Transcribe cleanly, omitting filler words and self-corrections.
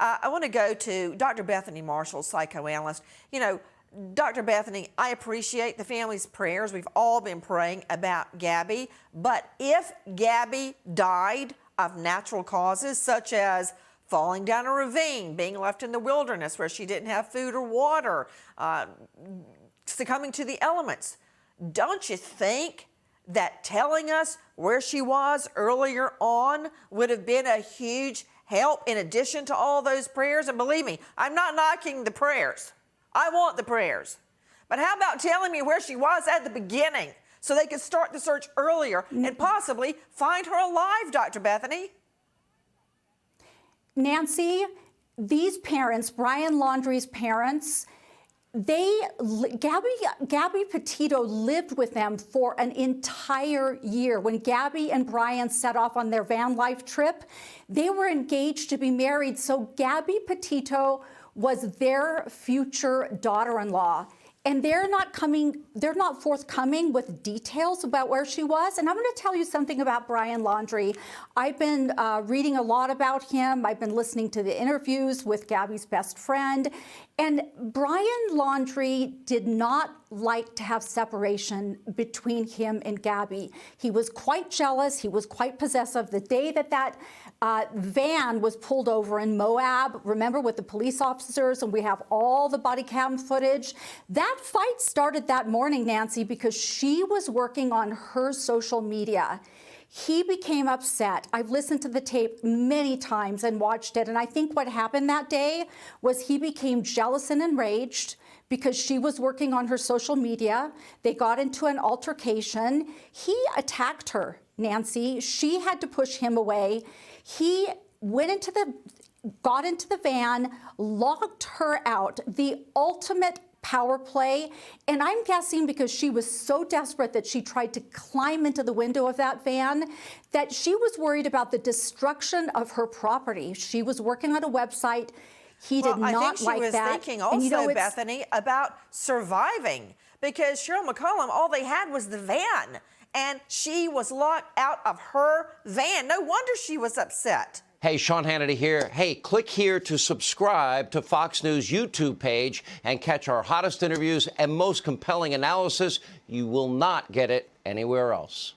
I want to go to Dr. Bethany Marshall, psychoanalyst. You know, Dr. Bethany, I appreciate the family's prayers. We've all been praying about Gabby. But if Gabby died of natural causes, such as falling down a ravine, being left in the wilderness where she didn't have food or water, succumbing to the elements, don't you think that telling us where she was earlier on would have been a huge help in addition to all those prayers? And believe me, I'm not knocking the prayers. I want the prayers. But how about telling me where she was at the beginning so they could start the search earlier and possibly find her alive, Dr. Bethany? Nancy, these parents, Brian Laundrie's parents, Gabby Petito lived with them for an entire year. When Gabby and Brian set off on their van life trip, they were engaged to be married. So Gabby Petito was their future daughter-in-law. And they're not forthcoming with details about where she was. And I'm going to tell you something about Brian Laundrie. I've been reading a lot about him. I've been listening to the interviews with Gabby's best friend. And Brian Laundrie did not like to have separation between him and Gabby. He was quite jealous. He was quite possessive. The day that van was pulled over in Moab, remember, with the police officers, and we have all the body cam footage. That fight started that morning, Nancy, because she was working on her social media. He became upset. I've listened to the tape many times and watched it, and I think what happened that day was he became jealous and enraged because she was working on her social media. They got into an altercation. He attacked her, Nancy. She had to push him away. He got into the van, locked her out, the ultimate power play. And I'm guessing because she was so desperate that she tried to climb into the window of that van, that she was worried about the destruction of her property. She was working on a website. He did not like that. I think she was thinking also, Bethany, about surviving, because Cheryl McCollum, all they had was the van, and she was locked out of her van. No wonder she was upset. Hey, Sean Hannity here. Hey, click here to subscribe to Fox News YouTube page and catch our hottest interviews and most compelling analysis. You will not get it anywhere else.